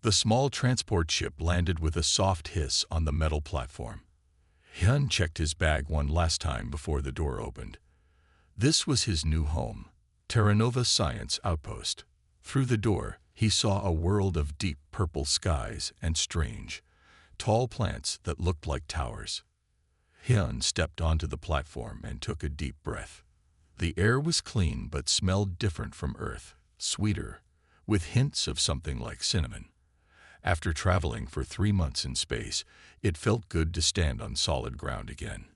The small transport ship landed with a soft hiss on the metal platform. Hyun checked his bag one last time before the door opened. This was his new home, Terra Nova Science Outpost. Through the door, he saw a world of deep purple skies and strange, tall plants that looked like towers. Hyun stepped onto the platform and took a deep breath. The air was clean but smelled different from Earth, sweeter, with hints of something like cinnamon. After traveling for 3 months in space, it felt good to stand on solid ground again.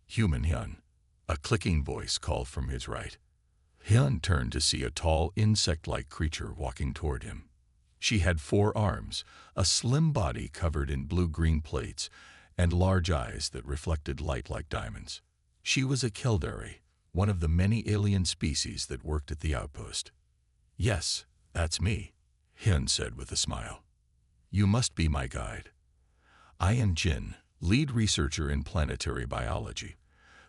Human Hyun. A clicking voice called from his right. Hyun turned to see a tall, insect-like creature walking toward him. She had 4 arms, a slim body covered in blue-green plates, and large eyes that reflected light like diamonds. She was a Keldari, one of the many alien species that worked at the outpost. "Yes, that's me," Hyun said with a smile. "You must be my guide." "I am Jin, lead researcher in planetary biology,"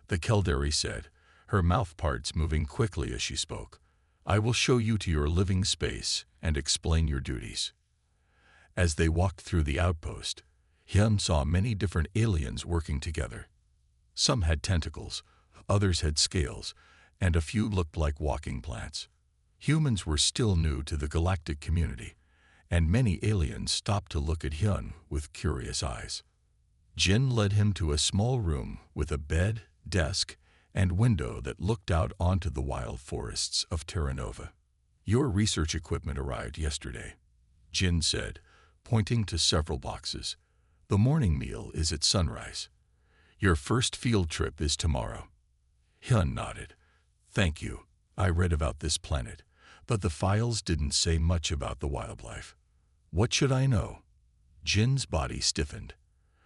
the Keldari said, her mouth parts moving quickly as she spoke. "I will show you to your living space and explain your duties." As they walked through the outpost, Hyun saw many different aliens working together. Some had tentacles, others had scales, and a few looked like walking plants. Humans were still new to the galactic community, and many aliens stopped to look at Hyun with curious eyes. Jin led him to a small room with a bed, desk, and window that looked out onto the wild forests of Terra Nova. "Your research equipment arrived yesterday," Jin said, pointing to several boxes. "The morning meal is at sunrise. Your first field trip is tomorrow." Hyun nodded. "Thank you. I read about this planet, but the files didn't say much about the wildlife. What should I know?" Jin's body stiffened.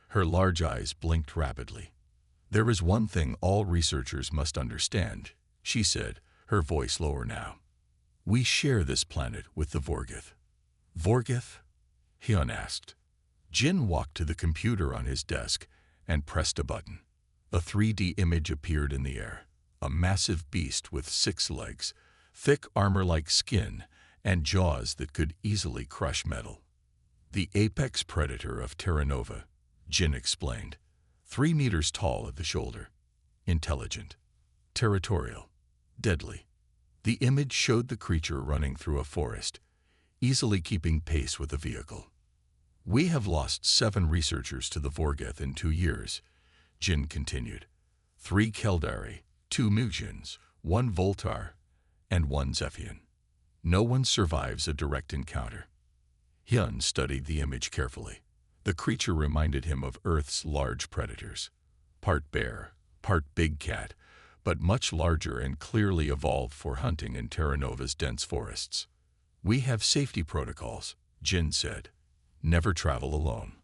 Her large eyes blinked rapidly. "There is one thing all researchers must understand," she said, her voice lower now. "We share this planet with the Vorgith." "Vorgith?" Hyun asked. Jin walked to the computer on his desk and pressed a button. A 3D image appeared in the air, a massive beast with 6 legs, thick armor-like skin, and jaws that could easily crush metal. "The apex predator of Terra Nova," Jin explained. 3 meters tall at the shoulder. Intelligent. Territorial. Deadly. The image showed the creature running through a forest, easily keeping pace with a vehicle. "We have lost 7 researchers to the Vorgith in 2 years," Jin continued. 3 Keldari, 2 Mugians, 1 Voltar, and 1 Zephian. No one survives a direct encounter. Hyun studied the image carefully. The creature reminded him of Earth's large predators. Part bear, part big cat, but much larger and clearly evolved for hunting in Terra Nova's dense forests. "We have safety protocols," Jin said. "Never travel alone.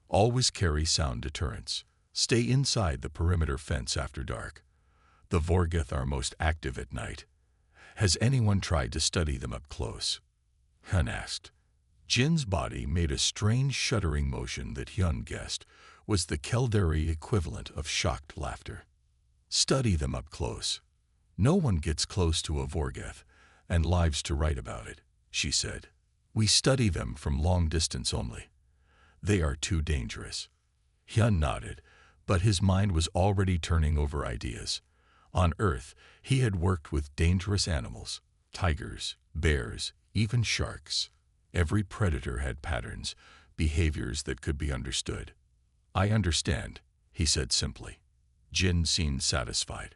Always carry sound deterrents. Stay inside the perimeter fence after dark. The Vorgith are most active at night. Has anyone tried to study them up close?" Hyun asked. Jin's body made a strange shuddering motion that Hyun guessed was the Keldari equivalent of shocked laughter. "Study them up close. No one gets close to a Vorgith and lives to write about it," she said. "We study them from long distance only. They are too dangerous." Hyun nodded, but his mind was already turning over ideas. On Earth, he had worked with dangerous animals, tigers, bears, even sharks. Every predator had patterns, behaviors that could be understood. "I understand," he said simply. Jin seemed satisfied.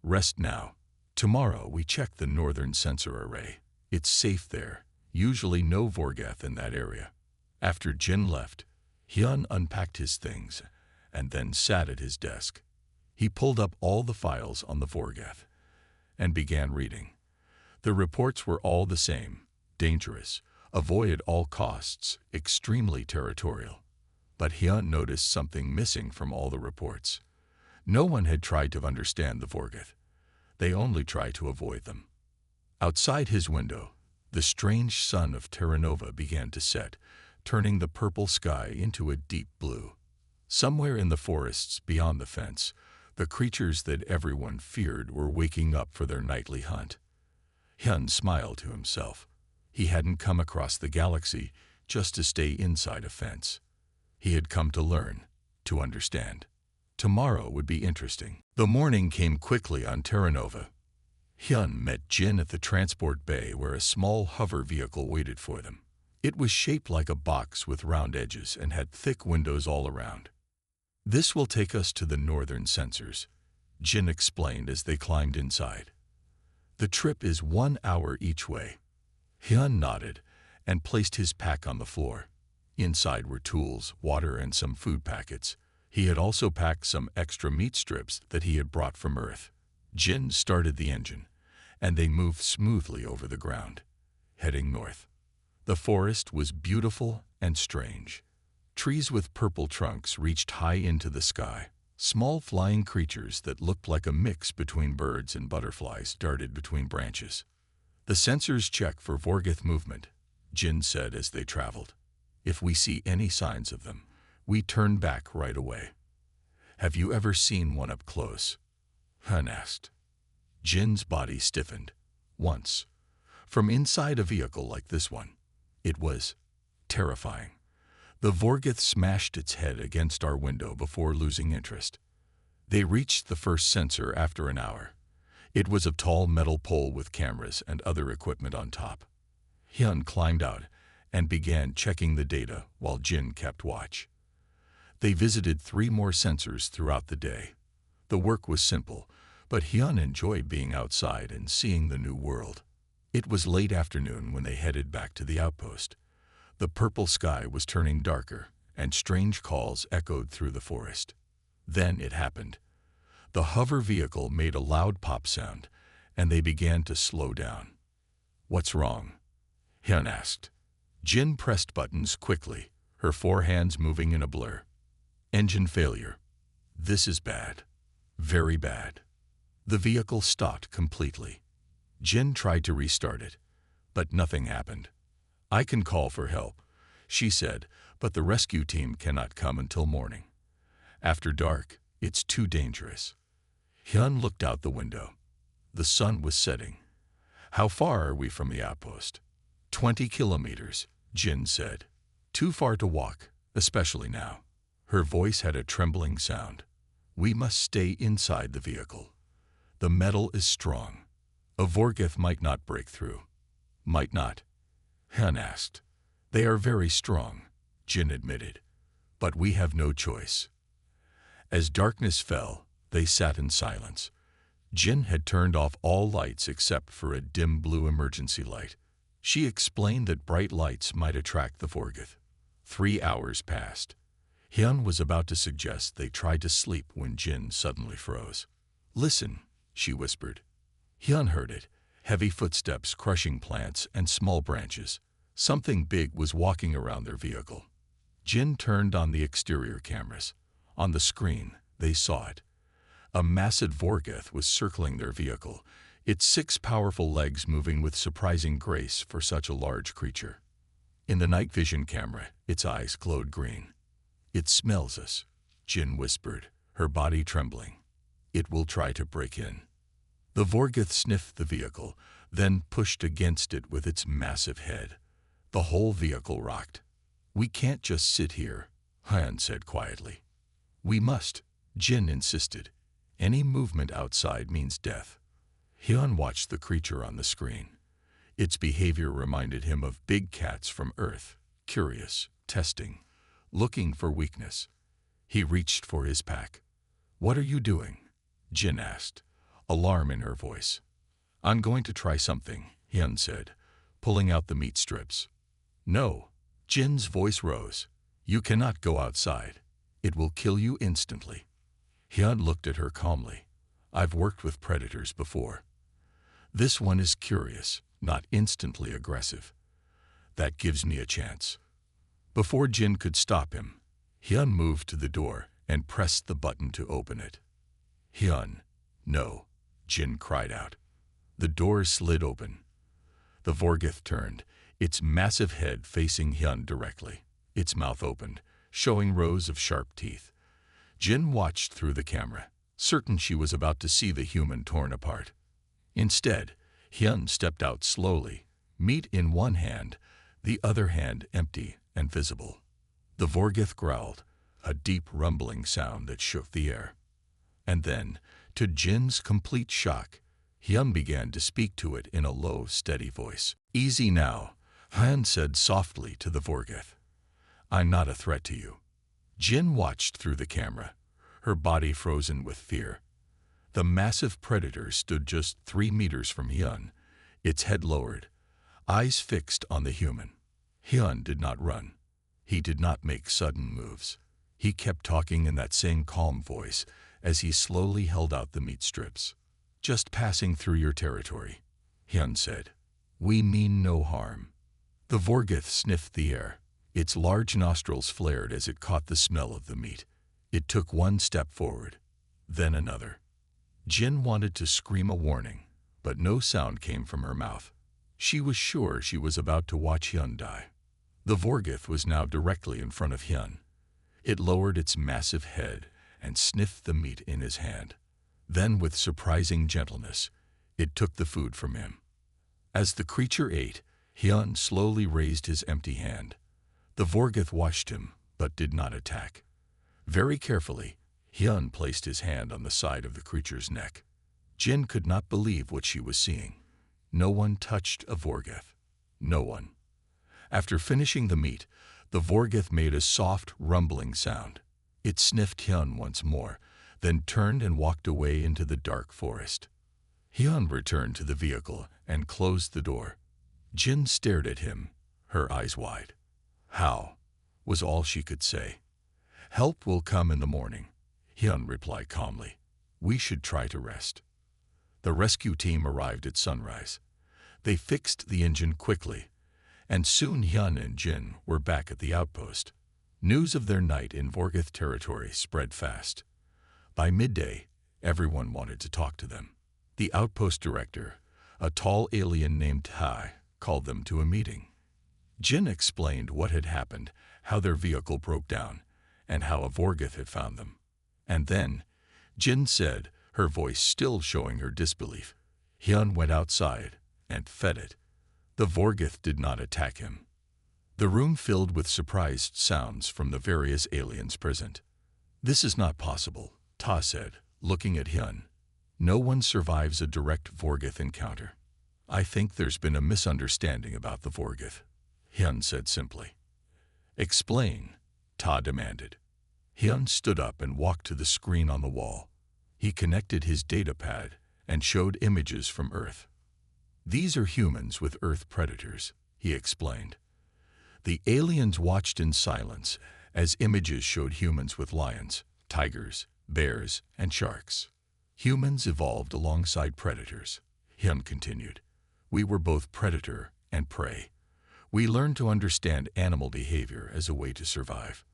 "Rest now. Tomorrow we check the northern sensor array. It's safe there. Usually no Vorgith in that area." After Jin left, Hyun unpacked his things and then sat at his desk. He pulled up all the files on the Vorgith and began reading. The reports were all the same: dangerous, avoid at all costs, extremely territorial. But Hyun noticed something missing from all the reports. No one had tried to understand the Vorgith. They only tried to avoid them. Outside his window, the strange sun of Terra Nova began to set, turning the purple sky into a deep blue. Somewhere in the forests beyond the fence, the creatures that everyone feared were waking up for their nightly hunt. Hyun smiled to himself. He hadn't come across the galaxy just to stay inside a fence. He had come to learn, to understand. Tomorrow would be interesting. The morning came quickly on Terra Nova. Hyun met Jin at the transport bay where a small hover vehicle waited for them. It was shaped like a box with round edges and had thick windows all around. "This will take us to the northern sensors," Jin explained as they climbed inside. "The trip is 1 hour each way." Hyun nodded and placed his pack on the floor. Inside were tools, water, and some food packets. He had also packed some extra meat strips that he had brought from Earth. Jin started the engine, and they moved smoothly over the ground, heading north. The forest was beautiful and strange. Trees with purple trunks reached high into the sky. Small flying creatures that looked like a mix between birds and butterflies darted between branches. "The sensors check for Vorgith movement," Jin said as they traveled. "If we see any signs of them, we turn back right away." "Have you ever seen one up close?" Hyun asked. Jin's body stiffened. "Once. From inside a vehicle like this one. It was terrifying. The Vorgith smashed its head against our window before losing interest." They reached the first sensor after an hour. It was a tall metal pole with cameras and other equipment on top. Hyun climbed out and began checking the data while Jin kept watch. They visited 3 more sensors throughout the day. The work was simple, but Hyun enjoyed being outside and seeing the new world. It was late afternoon when they headed back to the outpost. The purple sky was turning darker, and strange calls echoed through the forest. Then it happened. The hover vehicle made a loud pop sound, and they began to slow down. "What's wrong?" Hyun asked. Jin pressed buttons quickly, her 4 hands moving in a blur. "Engine failure. This is bad. Very bad." The vehicle stopped completely. Jin tried to restart it, but nothing happened. "I can call for help," she said, "but the rescue team cannot come until morning. After dark, it's too dangerous." Hyun looked out the window. The sun was setting. "How far are we from the outpost?" 20 kilometers, Jin said. "Too far to walk, especially now." Her voice had a trembling sound. "We must stay inside the vehicle. The metal is strong. A Vorgith might not break through." "Might not?" Hyun asked. "They are very strong," Jin admitted. "But we have no choice." As darkness fell, they sat in silence. Jin had turned off all lights except for a dim blue emergency light. She explained that bright lights might attract the Vorgith. 3 hours passed. Hyun was about to suggest they try to sleep when Jin suddenly froze. "Listen," she whispered. Hyun heard it, heavy footsteps crushing plants and small branches. Something big was walking around their vehicle. Jin turned on the exterior cameras. On the screen, they saw it. A massive Vorgith was circling their vehicle, its 6 powerful legs moving with surprising grace for such a large creature. In the night vision camera, its eyes glowed green. "It smells us," Jin whispered, her body trembling. "It will try to break in." The Vorgith sniffed the vehicle, then pushed against it with its massive head. The whole vehicle rocked. "We can't just sit here," Hyun said quietly. "We must," Jin insisted. "Any movement outside means death." Hyun watched the creature on the screen. Its behavior reminded him of big cats from Earth, curious, testing, looking for weakness. He reached for his pack. "What are you doing?" Jin asked, alarm in her voice. "I'm going to try something," Hyun said, pulling out the meat strips. "No." Jin's voice rose. "You cannot go outside. It will kill you instantly." Hyun looked at her calmly. "I've worked with predators before. This one is curious, not instantly aggressive. That gives me a chance." Before Jin could stop him, Hyun moved to the door and pressed the button to open it. "Hyun, no," Jin cried out. The door slid open. The Vorgith turned, its massive head facing Hyun directly. Its mouth opened, showing rows of sharp teeth. Jin watched through the camera, certain she was about to see the human torn apart. Instead, Hyun stepped out slowly, meat in one hand, the other hand empty, and visible. The Vorgith growled, a deep rumbling sound that shook the air. And then, to Jin's complete shock, Hyun began to speak to it in a low, steady voice. "Easy now," Hyun said softly to the Vorgith. "I'm not a threat to you." Jin watched through the camera, her body frozen with fear. The massive predator stood just 3 meters from Hyun, its head lowered, eyes fixed on the human. Hyun did not run. He did not make sudden moves. He kept talking in that same calm voice as he slowly held out the meat strips. "Just passing through your territory," Hyun said. "We mean no harm." The Vorgith sniffed the air. Its large nostrils flared as it caught the smell of the meat. It took one step forward, then another. Jin wanted to scream a warning, but no sound came from her mouth. She was sure she was about to watch Hyun die. The Vorgith was now directly in front of Hyun. It lowered its massive head and sniffed the meat in his hand. Then, with surprising gentleness, it took the food from him. As the creature ate, Hyun slowly raised his empty hand. The Vorgith watched him, but did not attack. Very carefully, Hyun placed his hand on the side of the creature's neck. Jin could not believe what she was seeing. No one touched a Vorgith. No one. After finishing the meat, the Vorgith made a soft, rumbling sound. It sniffed Hyun once more, then turned and walked away into the dark forest. Hyun returned to the vehicle and closed the door. Jin stared at him, her eyes wide. "How?" was all she could say. "Help will come in the morning," Hyun replied calmly. "We should try to rest." The rescue team arrived at sunrise. They fixed the engine quickly, and soon Hyun and Jin were back at the outpost. News of their night in Vorgith territory spread fast. By midday, everyone wanted to talk to them. The outpost director, a tall alien named Tai, called them to a meeting. Jin explained what had happened, how their vehicle broke down, and how a Vorgith had found them. And then, Jin said, her voice still showing her disbelief, Hyun went outside and fed it. The Vorgith did not attack him. The room filled with surprised sounds from the various aliens present. "This is not possible," Ta said, looking at Hyun. "No one survives a direct Vorgith encounter." "I think there's been a misunderstanding about the Vorgith," Hyun said simply. "Explain," Ta demanded. Hyun stood up and walked to the screen on the wall. He connected his datapad and showed images from Earth. "These are humans with Earth predators," he explained. The aliens watched in silence as images showed humans with lions, tigers, bears, and sharks. "Humans evolved alongside predators," Hyun continued. "We were both predator and prey. We learned to understand animal behavior as a way to survive."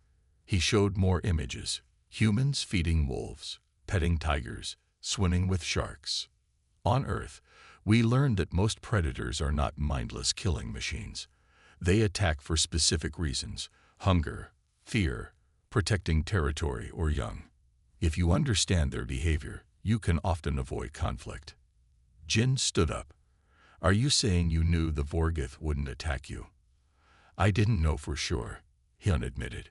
He showed more images: humans feeding wolves, petting tigers, swimming with sharks. "On Earth, we learned that most predators are not mindless killing machines. They attack for specific reasons: hunger, fear, protecting territory, or young. If you understand their behavior, you can often avoid conflict." Jin stood up. "Are you saying you knew the Vorgith wouldn't attack you?" "I didn't know for sure," Hyun admitted.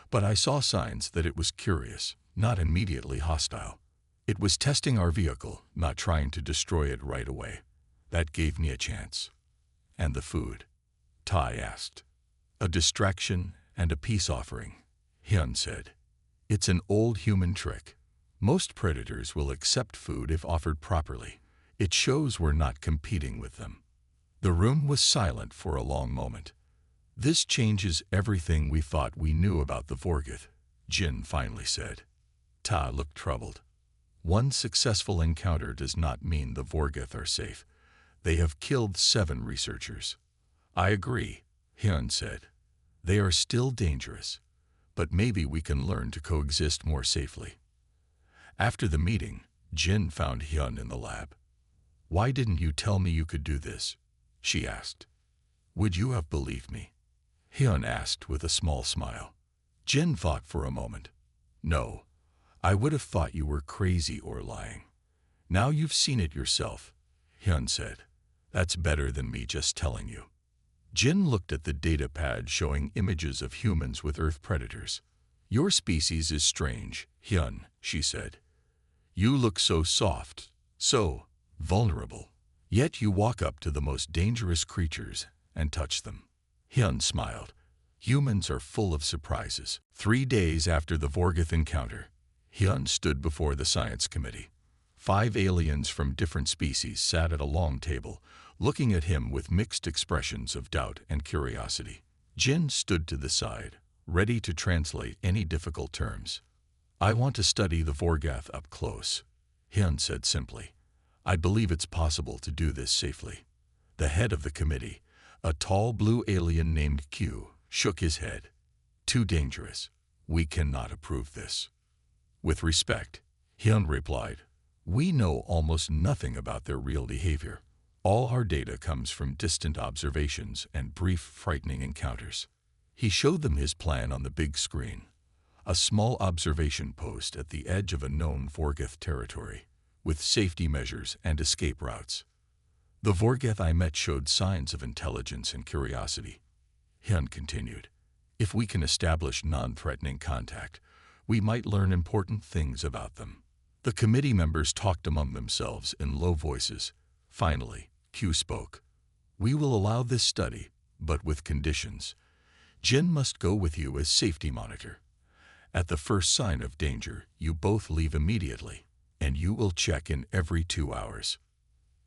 "But I saw signs that it was curious, not immediately hostile. It was testing our vehicle, not trying to destroy it right away. That gave me a chance." "And the food?" Tai asked. "A distraction and a peace offering," Hyun said. "It's an old human trick. Most predators will accept food if offered properly. It shows we're not competing with them." The room was silent for a long moment. "This changes everything we thought we knew about the Vorgith," Jin finally said. Ta looked troubled. "One successful encounter does not mean the Vorgith are safe. They have killed 7 researchers." "I agree," Hyun said. "They are still dangerous, but maybe we can learn to coexist more safely." After the meeting, Jin found Hyun in the lab. "Why didn't you tell me you could do this?" she asked. "Would you have believed me?" Hyun asked with a small smile. Jin thought for a moment. "No, I would have thought you were crazy or lying. Now you've seen it yourself," Hyun said. "That's better than me just telling you." Jin looked at the data pad showing images of humans with Earth predators. "Your species is strange, Hyun," she said. "You look so soft, so vulnerable. Yet you walk up to the most dangerous creatures and touch them." Hyun smiled. "Humans are full of surprises." 3 days after the Vorgoth encounter, Hyun stood before the science committee. 5 aliens from different species sat at a long table, looking at him with mixed expressions of doubt and curiosity. Jin stood to the side, ready to translate any difficult terms. "I want to study the Vorgoth up close," Hyun said simply. "I believe it's possible to do this safely." The head of the committee, a tall blue alien named Q, shook his head. "Too dangerous. We cannot approve this." With respect, Hyun replied, "We know almost nothing about their real behavior. All our data comes from distant observations and brief, frightening encounters." He showed them his plan on the big screen, a small observation post at the edge of a known Vorgoth territory, with safety measures and escape routes. "The Vorgoth I met showed signs of intelligence and curiosity," Hyun continued. "If we can establish non-threatening contact, we might learn important things about them." The committee members talked among themselves in low voices. Finally, Q spoke. "We will allow this study, but with conditions. Jin must go with you as safety monitor. At the first sign of danger, you both leave immediately, and you will check in every 2 hours."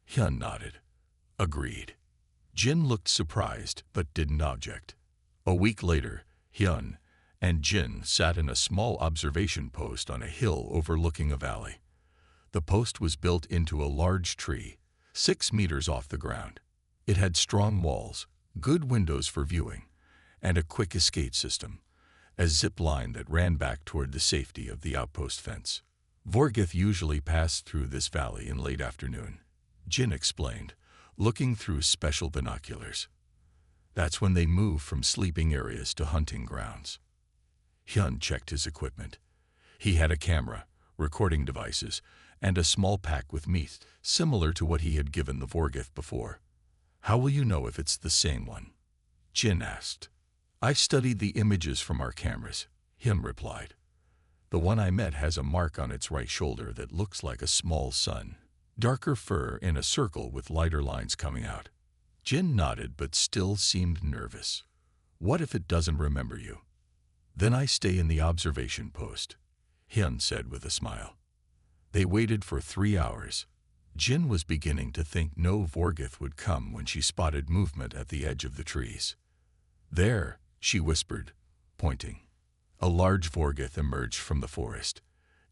Hyun nodded. "Agreed." Jin looked surprised but didn't object. A week later, Hyun and Jin sat in a small observation post on a hill overlooking a valley. The post was built into a large tree, 6 meters off the ground. It had strong walls, good windows for viewing, and a quick escape system, a zip line that ran back toward the safety of the outpost fence. Vorgoth usually passed through this valley in late afternoon, Jin explained, looking through special binoculars. That's when they move from sleeping areas to hunting grounds. Hyun checked his equipment. He had a camera, recording devices, and a small pack with meat, similar to what he had given the Vorgoth before. "How will you know if it's the same one?" Jin asked. "I've studied the images from our cameras," Hyun replied. "The one I met has a mark on its right shoulder that looks like a small sun. Darker fur in a circle with lighter lines coming out." Jin nodded but still seemed nervous. "What if it doesn't remember you?" "Then I stay in the observation post," Hyun said with a smile. They waited for 3 hours. Jin was beginning to think no Vorgoth would come when she spotted movement at the edge of the trees. "There," she whispered, pointing. A large Vorgoth emerged from the forest.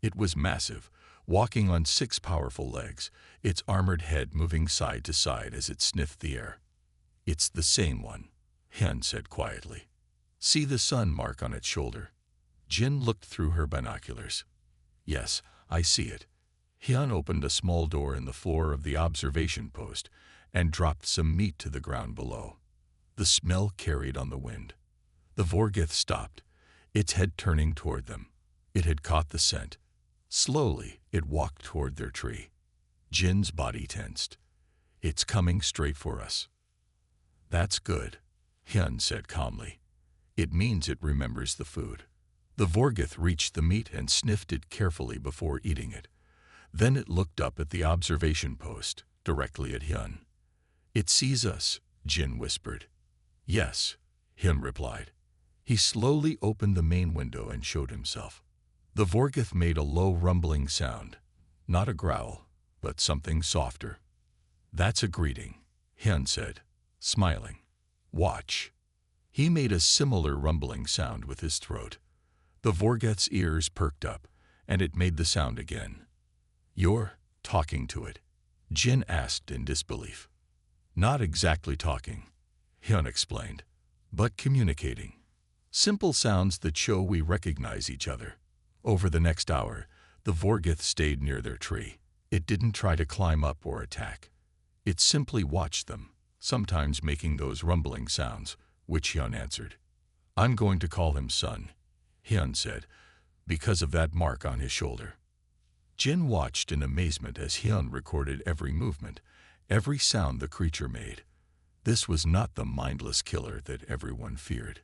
It was massive, walking on 6 powerful legs, its armored head moving side to side as it sniffed the air. "It's the same one," Hyun said quietly. "See the sun mark on its shoulder?" Jin looked through her binoculars. "Yes, I see it." Hyun opened a small door in the floor of the observation post and dropped some meat to the ground below. The smell carried on the wind. The Vorgoth stopped, its head turning toward them. It had caught the scent. Slowly, it walked toward their tree. Jin's body tensed. "It's coming straight for us." "That's good," Hyun said calmly. "It means it remembers the food." The Vorgoth reached the meat and sniffed it carefully before eating it. Then it looked up at the observation post, directly at Hyun. "It sees us," Jin whispered. "Yes," Hyun replied. He slowly opened the main window and showed himself. The Vorgoth made a low rumbling sound, not a growl, but something softer. "That's a greeting," Hyun said, smiling. "Watch." He made a similar rumbling sound with his throat. The Vorgoth's ears perked up, and it made the sound again. "You're talking to it?" Jin asked in disbelief. "Not exactly talking," Hyun explained, "but communicating. Simple sounds that show we recognize each other." Over the next hour, the Vorgoth stayed near their tree. It didn't try to climb up or attack. It simply watched them, sometimes making those rumbling sounds, which Hyun answered. "I'm going to call him Sun," Hyun said, "because of that mark on his shoulder." Jin watched in amazement as Hyun recorded every movement, every sound the creature made. This was not the mindless killer that everyone feared.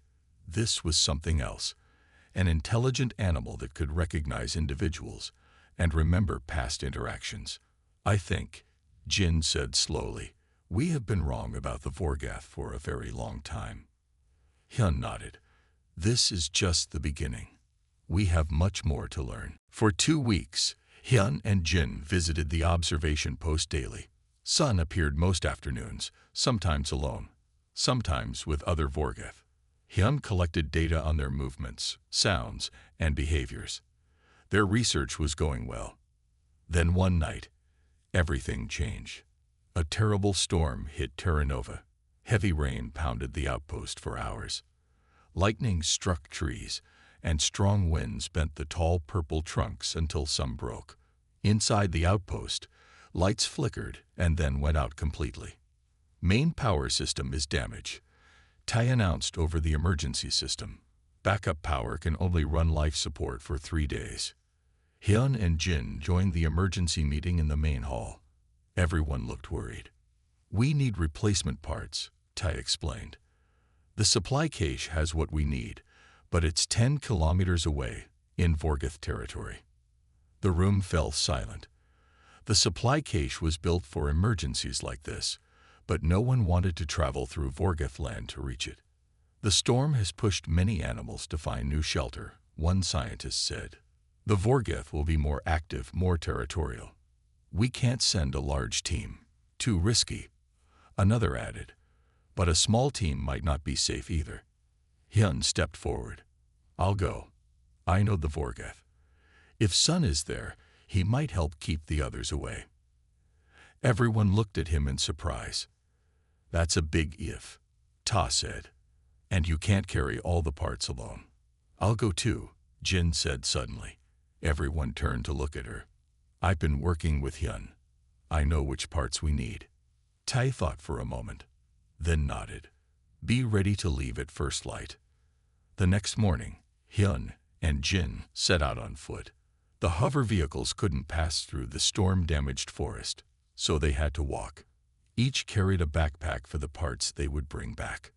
This was something else, an intelligent animal that could recognize individuals and remember past interactions. I think, Jin said slowly, we have been wrong about the Vorgath for a very long time. Hyun nodded. This is just the beginning. We have much more to learn. For 2 weeks, Hyun and Jin visited the observation post daily. Sun appeared most afternoons, sometimes alone, sometimes with other Vorgath. Hyun collected data on their movements, sounds, and behaviors. Their research was going well. Then one night, everything changed. A terrible storm hit Terra Nova. Heavy rain pounded the outpost for hours. Lightning struck trees, and strong winds bent the tall purple trunks until some broke. Inside the outpost, lights flickered and then went out completely. Main power system is damaged. Tai announced over the emergency system. Backup power can only run life support for 3 days. Hyun and Jin joined the emergency meeting in the main hall. Everyone looked worried. We need replacement parts, Tai explained. The supply cache has what we need, but it's 10 kilometers away, in Vorgath territory. The room fell silent. The supply cache was built for emergencies like this, but no one wanted to travel through Vorgath land to reach it. The storm has pushed many animals to find new shelter, one scientist said. The Vorgath will be more active, more territorial. We can't send a large team. Too risky. Another added. But a small team might not be safe either. Hyun stepped forward. I'll go. I know the Vorgath. If Sun is there, he might help keep the others away. Everyone looked at him in surprise. That's a big if, Ta said. And you can't carry all the parts alone. I'll go too, Jin said suddenly. Everyone turned to look at her. I've been working with Hyun. I know which parts we need. Tai thought for a moment, then nodded. Be ready to leave at first light. The next morning, Hyun and Jin set out on foot. The hover vehicles couldn't pass through the storm-damaged forest, so they had to walk. Each carried a backpack for the parts they would bring back.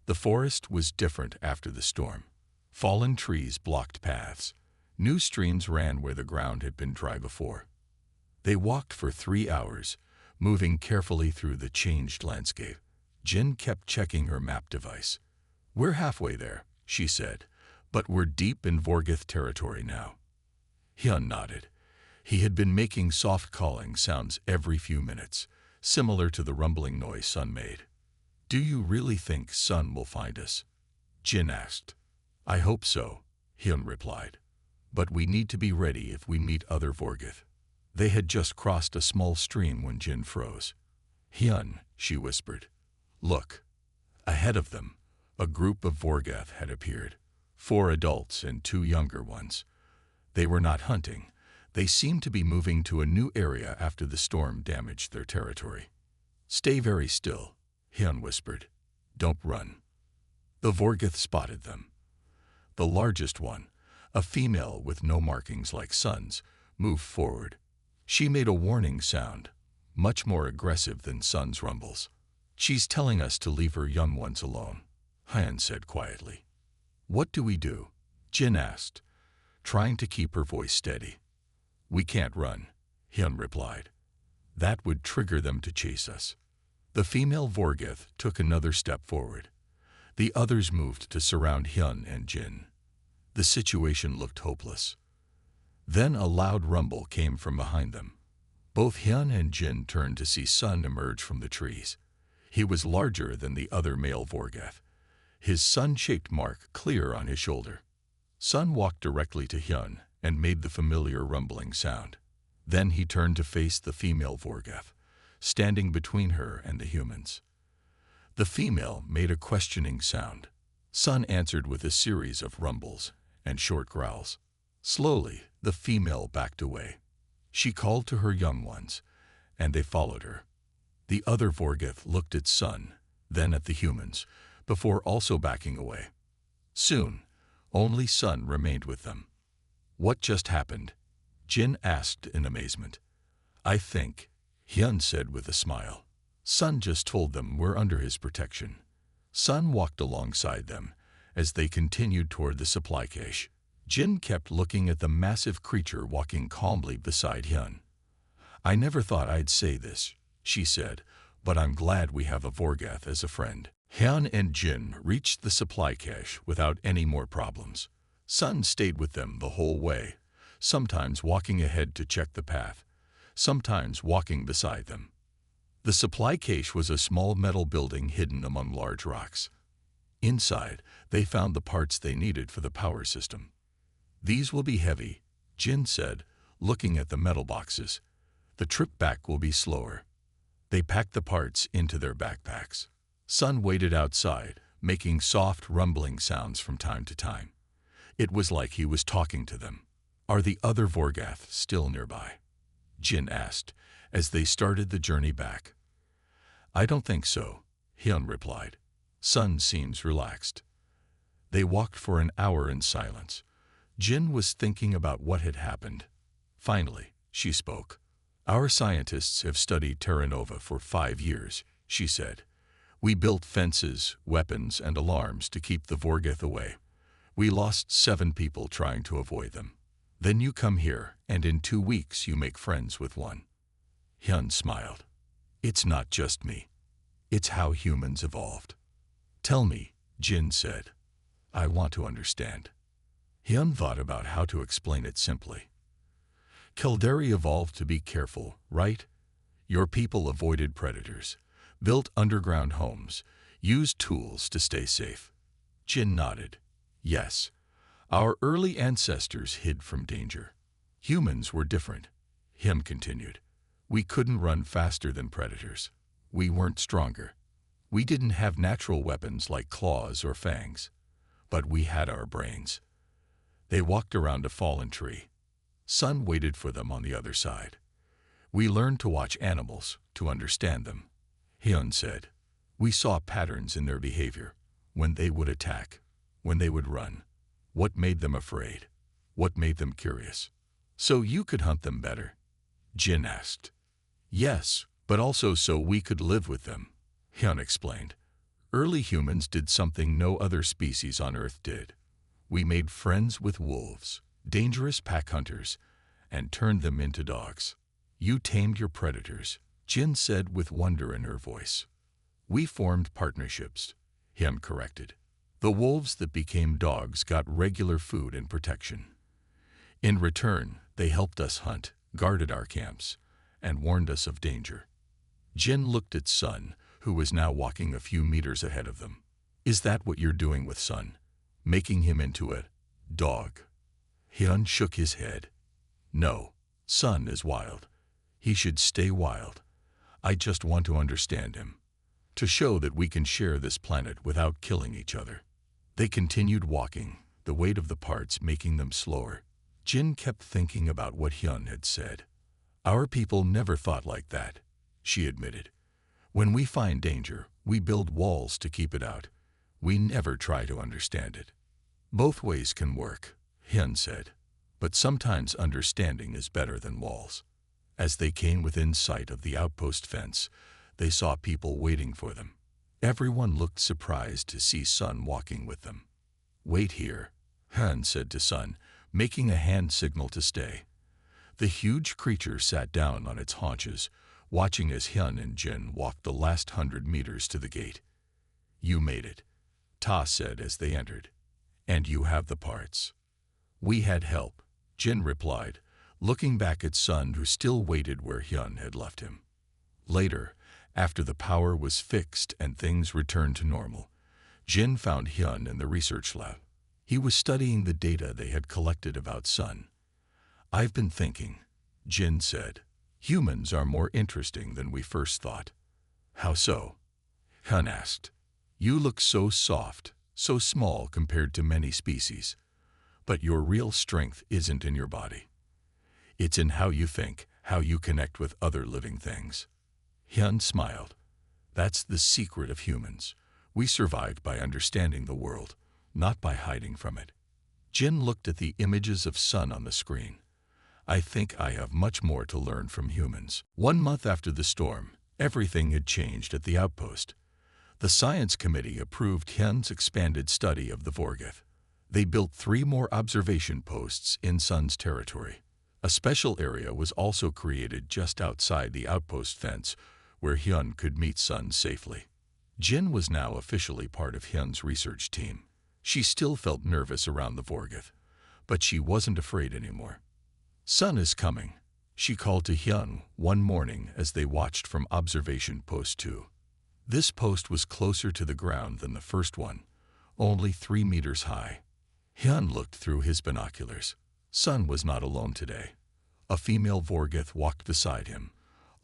The forest was different after the storm. Fallen trees blocked paths. New streams ran where the ground had been dry before. They walked for 3 hours, moving carefully through the changed landscape. Jin kept checking her map device. We're halfway there, she said, but we're deep in Vorgath territory now. Hyun nodded. He had been making soft calling sounds every few minutes, similar to the rumbling noise Sun made. Do you really think Sun will find us? Jin asked. I hope so, Hyun replied. But we need to be ready if we meet other Vorgath. They had just crossed a small stream when Jin froze. Hyun, she whispered. Look. Ahead of them, a group of Vorgath had appeared. 4 adults and 2 younger ones. They were not hunting. They seemed to be moving to a new area after the storm damaged their territory. Stay very still, Hyun whispered. Don't run. The Vorgath spotted them. The largest one, a female with no markings like Sun's, moved forward. She made a warning sound, much more aggressive than Sun's rumbles. She's telling us to leave her young ones alone, Hyun said quietly. What do we do? Jin asked, trying to keep her voice steady. We can't run, Hyun replied. That would trigger them to chase us. The female Vorgath took another step forward. The others moved to surround Hyun and Jin. The situation looked hopeless. Then a loud rumble came from behind them. Both Hyun and Jin turned to see Sun emerge from the trees. He was larger than the other male Vorgath, his sun-shaped mark clear on his shoulder. Sun walked directly to Hyun and made the familiar rumbling sound. Then he turned to face the female Vorgath, standing between her and the humans. The female made a questioning sound. Sun answered with a series of rumbles and short growls. Slowly, the female backed away. She called to her young ones, and they followed her. The other Vorgath looked at Sun, then at the humans, before also backing away. Soon, only Sun remained with them. What just happened? Jin asked in amazement. I think, Hyun said with a smile. Sun just told them we're under his protection. Sun walked alongside them as they continued toward the supply cache. Jin kept looking at the massive creature walking calmly beside Hyun. I never thought I'd say this, she said, but I'm glad we have a Vorgath as a friend. Hyun and Jin reached the supply cache without any more problems. Sun stayed with them the whole way, sometimes walking ahead to check the path, sometimes walking beside them. The supply cache was a small metal building hidden among large rocks. Inside, they found the parts they needed for the power system. These will be heavy, Jin said, looking at the metal boxes. The trip back will be slower. They packed the parts into their backpacks. Sun waited outside, making soft, rumbling sounds from time to time. It was like he was talking to them. Are the other Vorgath still nearby? Jin asked, as they started the journey back. I don't think so, Hyun replied. Sun seems relaxed. They walked for an hour in silence. Jin was thinking about what had happened. Finally, she spoke. Our scientists have studied Terra Nova for 5 years, she said. We built fences, weapons, and alarms to keep the Vorgath away. We lost 7 people trying to avoid them. Then you come here, and in 2 weeks you make friends with one. Hyun smiled. It's not just me. It's how humans evolved. Tell me, Jin said. I want to understand. Hyun thought about how to explain it simply. Kildare evolved to be careful, right? Your people avoided predators, built underground homes, used tools to stay safe. Jin nodded. Yes. Our early ancestors hid from danger. Humans were different, Hyun continued. We couldn't run faster than predators. We weren't stronger. We didn't have natural weapons like claws or fangs. But we had our brains. They walked around a fallen tree. Sun waited for them on the other side. We learned to watch animals, to understand them. Hyun said. We saw patterns in their behavior. When they would attack, when they would run. What made them afraid? What made them curious? So you could hunt them better? Jin asked. Yes, but also so we could live with them, Hyun explained. Early humans did something no other species on Earth did. We made friends with wolves, dangerous pack hunters, and turned them into dogs. You tamed your predators, Jin said with wonder in her voice. We formed partnerships, Hyun corrected. The wolves that became dogs got regular food and protection. In return, they helped us hunt, guarded our camps, and warned us of danger. Jin looked at Sun, who was now walking a few meters ahead of them. Is that what you're doing with Sun? Making him into a dog? Hyun shook his head. No, Sun is wild. He should stay wild. I just want to understand him. To show that we can share this planet without killing each other. They continued walking, the weight of the parts making them slower. Jin kept thinking about what Hyun had said. Our people never thought like that, she admitted. When we find danger, we build walls to keep it out. We never try to understand it. Both ways can work, Hyun said. But sometimes understanding is better than walls. As they came within sight of the outpost fence, they saw people waiting for them. Everyone looked surprised to see Sun walking with them. Wait here, Hyun said to Sun, making a hand signal to stay. The huge creature sat down on its haunches, watching as Hyun and Jin walked the last 100 meters to the gate. You made it, Ta said as they entered. And you have the parts. We had help, Jin replied, looking back at Sun, who still waited where Hyun had left him. Later, after the power was fixed and things returned to normal, Jin found Hyun in the research lab. He was studying the data they had collected about Sun. I've been thinking, Jin said. Humans are more interesting than we first thought. How so? Hyun asked. You look so soft, so small compared to many species. But your real strength isn't in your body. It's in how you think, how you connect with other living things. Hyun smiled. That's the secret of humans. We survived by understanding the world, not by hiding from it. Jin looked at the images of Sun on the screen. I think I have much more to learn from humans. 1 month after the storm, Everything had changed at the outpost. The science committee approved Hyun's expanded study of the Vorgoth. They built 3 more observation posts in Sun's territory. A special area was also created just outside the outpost fence where Hyun could meet Sun safely. Jin was now officially part of Hyun's research team. She still felt nervous around the Vorgoth, but she wasn't afraid anymore. Sun is coming, she called to Hyun one morning as they watched from observation post 2. This post was closer to the ground than the first one, only 3 meters high. Hyun looked through his binoculars. Sun was not alone today. A female Vorgoth walked beside him,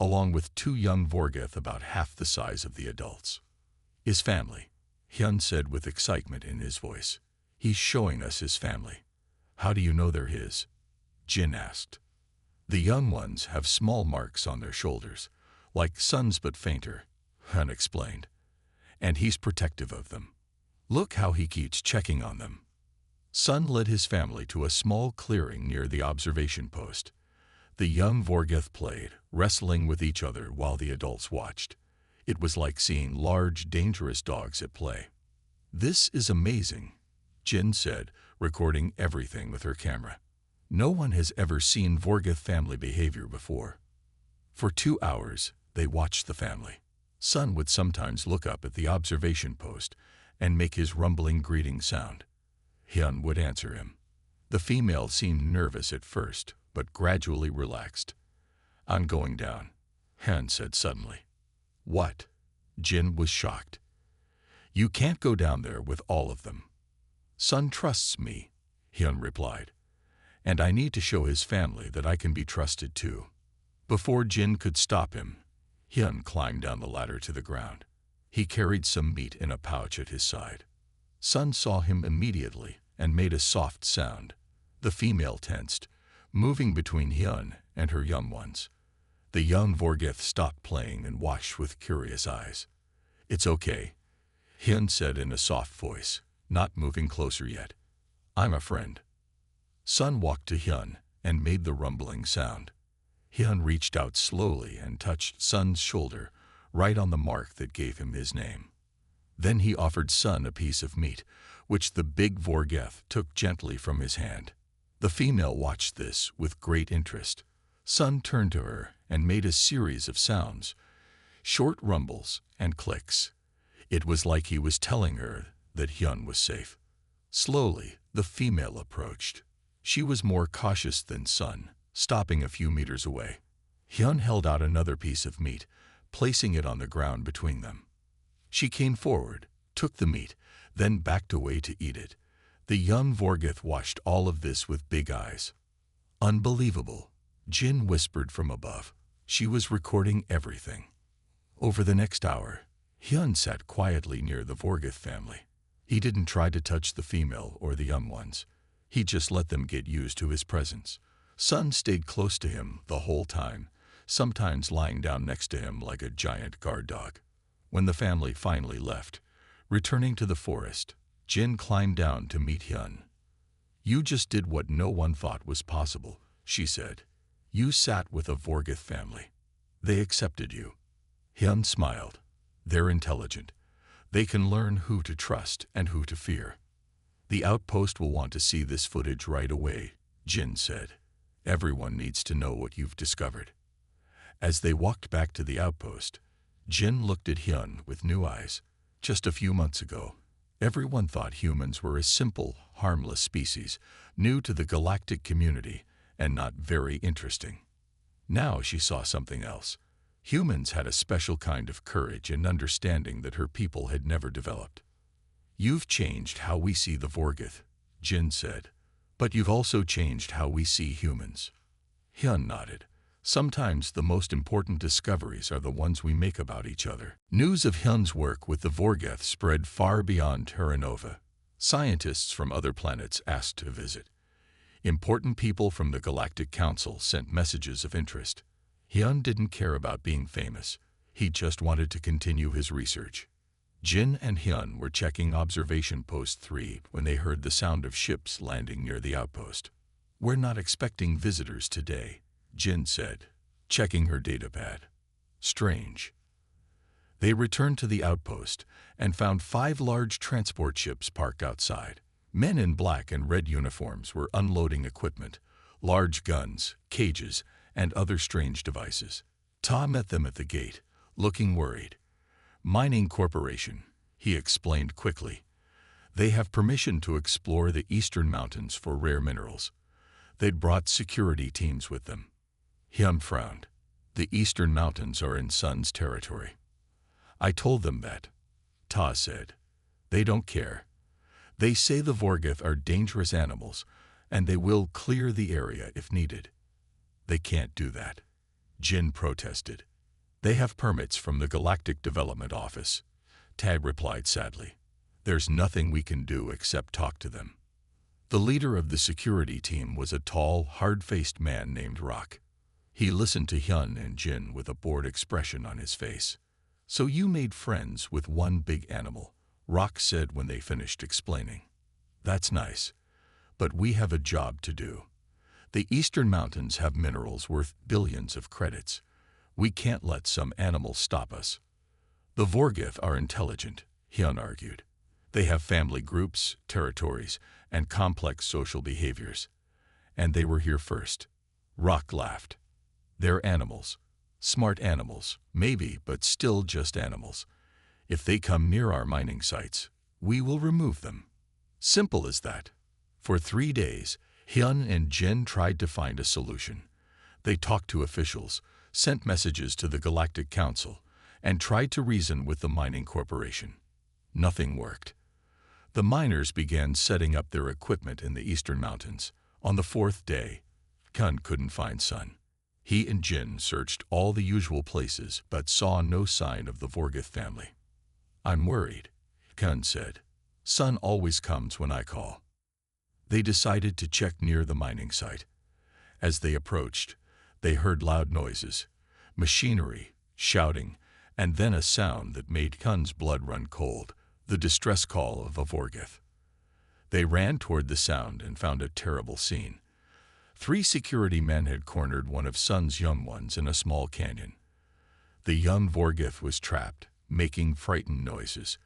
along with 2 young Vorgoth about half the size of the adults. His family, Hyun said with excitement in his voice. He's showing us his family. How do you know they're his? Jin asked. The young ones have small marks on their shoulders, like Sun's but fainter, Hyun explained. And he's protective of them. Look how he keeps checking on them. Sun led his family to a small clearing near the observation post. The young Vorgoth played, wrestling with each other while the adults watched. It was like seeing large, dangerous dogs at play. This is amazing, Jin said, recording everything with her camera. No one has ever seen Vorgoth family behavior before. For 2 hours, they watched the family. Sun would sometimes look up at the observation post and make his rumbling greeting sound. Hyun would answer him. The female seemed nervous at first, but gradually relaxed. I'm going down, Hyun said suddenly. What? Jin was shocked. You can't go down there with all of them. Sun trusts me, Hyun replied. And I need to show his family that I can be trusted too. Before Jin could stop him, Hyun climbed down the ladder to the ground. He carried some meat in a pouch at his side. Sun saw him immediately and made a soft sound. The female tensed, moving between Hyun and her young ones. The young Vorgoth stopped playing and watched with curious eyes. It's okay, Hyun said in a soft voice, not moving closer yet. I'm a friend. Sun walked to Hyun and made the rumbling sound. Hyun reached out slowly and touched Sun's shoulder, right on the mark that gave him his name. Then he offered Sun a piece of meat, which the big Vorgoth took gently from his hand. The female watched this with great interest. Sun turned to her and made a series of sounds, short rumbles and clicks. It was like he was telling her that Hyun was safe. Slowly, the female approached. She was more cautious than Sun, stopping a few meters away. Hyun held out another piece of meat, placing it on the ground between them. She came forward, took the meat, then backed away to eat it. The young Vorgoth watched all of this with big eyes. Unbelievable, Jin whispered from above. She was recording everything. Over the next hour, Hyun sat quietly near the Vorgoth family. He didn't try to touch the female or the young ones. He just let them get used to his presence. Sun stayed close to him the whole time, sometimes lying down next to him like a giant guard dog. When the family finally left, returning to the forest, Jin climbed down to meet Hyun. You just did what no one thought was possible, she said. You sat with a Vorgoth family. They accepted you. Hyun smiled. They're intelligent. They can learn who to trust and who to fear. The outpost will want to see this footage right away, Jin said. Everyone needs to know what you've discovered. As they walked back to the outpost, Jin looked at Hyun with new eyes. Just a few months ago, everyone thought humans were a simple, harmless species, new to the galactic community and not very interesting. Now she saw something else. Humans had a special kind of courage and understanding that her people had never developed. You've changed how we see the Vorgoth, Jin said, but you've also changed how we see humans. Hyun nodded. Sometimes the most important discoveries are the ones we make about each other. News of Hyun's work with the Vorgoth spread far beyond Terranova. Scientists from other planets asked to visit. Important people from the Galactic Council sent messages of interest. Hyun didn't care about being famous. He just wanted to continue his research. Jin and Hyun were checking observation post 3 when they heard the sound of ships landing near the outpost. We're not expecting visitors today, Jin said, checking her datapad. Strange. They returned to the outpost and found 5 large transport ships parked outside. Men in black and red uniforms were unloading equipment, large guns, cages, and other strange devices. Ta met them at the gate, looking worried. "Mining Corporation," he explained quickly. "They have permission to explore the eastern mountains for rare minerals." They'd brought security teams with them. Hyun frowned. "The eastern mountains are in Sun's territory." "I told them that," Ta said. "They don't care. They say the Vorgith are dangerous animals, and they will clear the area if needed." "They can't do that," Jin protested. "They have permits from the Galactic Development Office," Tab replied sadly. "There's nothing we can do except talk to them." The leader of the security team was a tall, hard-faced man named Rock. He listened to Hyun and Jin with a bored expression on his face. "So you made friends with one big animal," Rock said when they finished explaining. "That's nice, but we have a job to do. The eastern mountains have minerals worth billions of credits. We can't let some animal stop us." "The Vorgith are intelligent," Hyun argued. "They have family groups, territories, and complex social behaviors. And they were here first." Rock laughed. "They're animals. Smart animals, maybe, but still just animals. If they come near our mining sites, we will remove them. Simple as that." For 3 days, Hyun and Jin tried to find a solution. They talked to officials, sent messages to the Galactic Council, and tried to reason with the mining corporation. Nothing worked. The miners began setting up their equipment in the eastern mountains. On the 4th day, Hyun couldn't find Sun. He and Jin searched all the usual places but saw no sign of the Vorgith family. "I'm worried," Hyun said. "Sun always comes when I call." They decided to check near the mining site. As they approached, they heard loud noises, machinery, shouting, and then a sound that made Hyun's blood run cold, the distress call of a Vorgith. They ran toward the sound and found a terrible scene. 3 security men had cornered one of Sun's young ones in a small canyon. The young Vorgith was trapped, making frightened noises.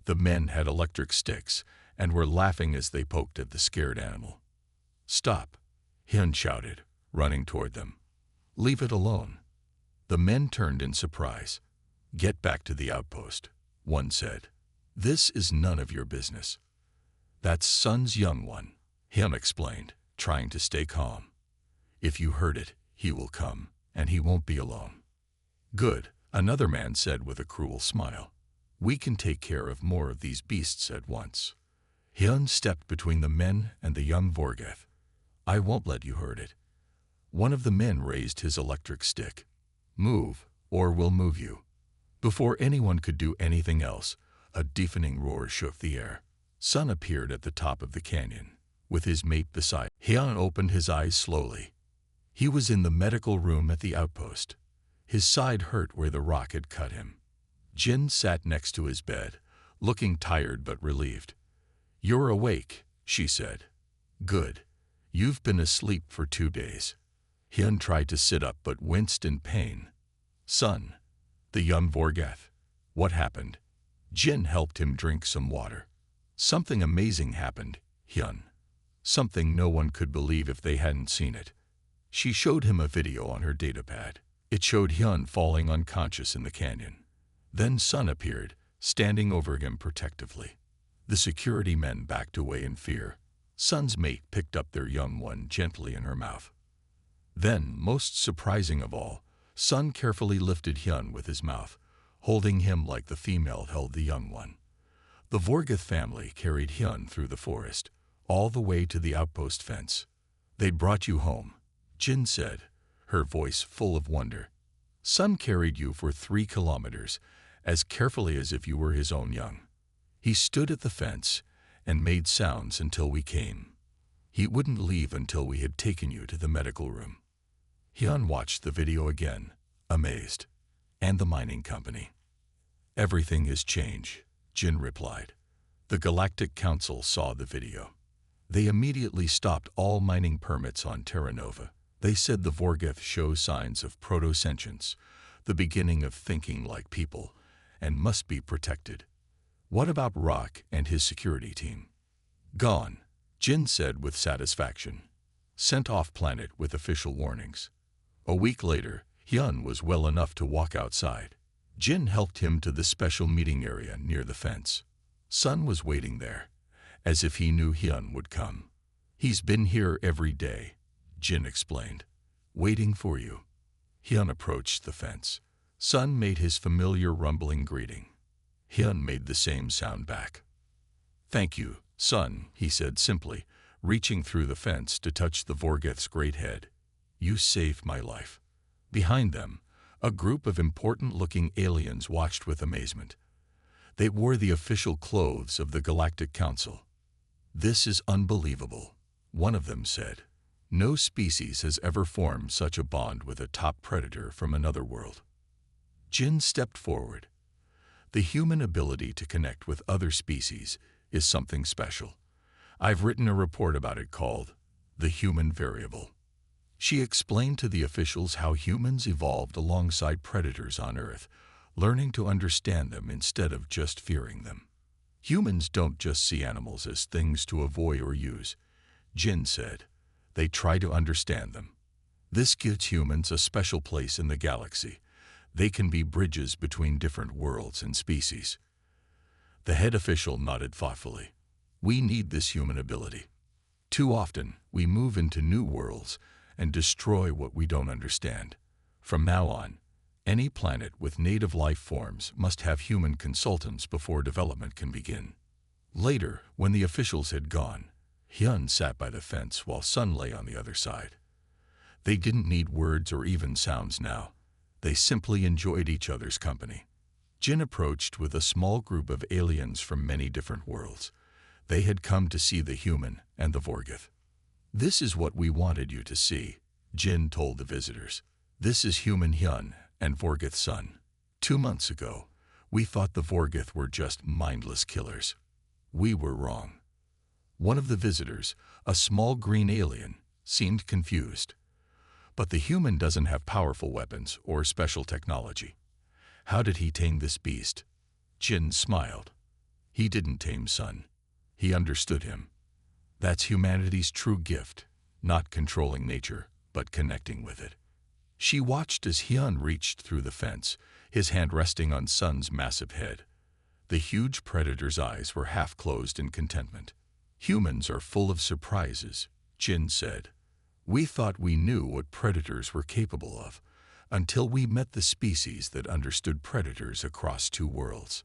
The men had electric sticks and were laughing as they poked at the scared animal. "Stop," Hyun shouted, running toward them. "Leave it alone." The men turned in surprise. "Get back to the outpost," one said. "This is none of your business." "That's Sun's young one," Hyun explained, trying to stay calm. "If you hurt it, he will come, and he won't be alone." "Good," another man said with a cruel smile. "We can take care of more of these beasts at once." Hyun stepped between the men and the young Vorgith. "I won't let you hurt it." One of the men raised his electric stick. "Move, or we'll move you." Before anyone could do anything else, a deafening roar shook the air. Sun appeared at the top of the canyon, with his mate beside. Hyun opened his eyes slowly. He was in the medical room at the outpost. His side hurt where the rock had cut him. Jin sat next to his bed, looking tired but relieved. "You're awake," she said. "Good. You've been asleep for 2 days." Hyun tried to sit up but winced in pain. "Sun," the young Vorgith. "What happened?" Jin helped him drink some water. "Something amazing happened, Hyun. Something no one could believe if they hadn't seen it." She showed him a video on her datapad. It showed Hyun falling unconscious in the canyon. Then Sun appeared, standing over him protectively. The security men backed away in fear. Sun's mate picked up their young one gently in her mouth. Then, most surprising of all, Sun carefully lifted Hyun with his mouth, holding him like the female held the young one. The Vorgith family carried Hyun through the forest, all the way to the outpost fence. "They brought you home," Jin said, her voice full of wonder. "Sun carried you for 3 kilometers, as carefully as if you were his own young. He stood at the fence and made sounds until we came. He wouldn't leave until we had taken you to the medical room." Hyun watched the video again, amazed. "And the mining company?" "Everything has changed," Jin replied. "The Galactic Council saw the video. They immediately stopped all mining permits on Terra Nova. They said the Vorgith show signs of proto-sentience, the beginning of thinking like people, and must be protected. What about Rock and his security team? Gone, Jin said with satisfaction. Sent off planet with official warnings. A week later, Hyun was well enough to walk outside. Jin helped him to the special meeting area near the fence. Sun was waiting there, as if he knew Hyun would come. He's been here every day, Jin explained, waiting for you. Hyun approached the fence. Sun made his familiar rumbling greeting. Hyun made the same sound back. Thank you, Sun, he said simply, reaching through the fence to touch the Vorgeth's great head. You saved my life. Behind them, a group of important-looking aliens watched with amazement. They wore the official clothes of the Galactic Council. This is unbelievable, one of them said. No species has ever formed such a bond with a top predator from another world. Jin stepped forward. The human ability to connect with other species is something special. I've written a report about it called The Human Variable. She explained to the officials how humans evolved alongside predators on Earth, learning to understand them instead of just fearing them. Humans don't just see animals as things to avoid or use, Jin said. They try to understand them. This gives humans a special place in the galaxy. They can be bridges between different worlds and species. The head official nodded thoughtfully. We need this human ability. Too often, we move into new worlds and destroy what we don't understand. From now on, any planet with native life forms must have human consultants before development can begin. Later, when the officials had gone, Hyun sat by the fence while Sun lay on the other side. They didn't need words or even sounds now. They simply enjoyed each other's company. Jin approached with a small group of aliens from many different worlds. They had come to see the human and the Vorgeth. This is what we wanted you to see, Jin told the visitors. This is human Hyun and Vorgeth Sun. 2 months ago, we thought the Vorgeth were just mindless killers. We were wrong. One of the visitors, a small green alien, seemed confused. But the human doesn't have powerful weapons or special technology. How did he tame this beast? Jin smiled. He didn't tame Sun. He understood him. That's humanity's true gift, not controlling nature, but connecting with it. She watched as Hyun reached through the fence, his hand resting on Sun's massive head. The huge predator's eyes were half closed in contentment. Humans are full of surprises, Jin said. We thought we knew what predators were capable of, until we met the species that understood predators across 2 worlds.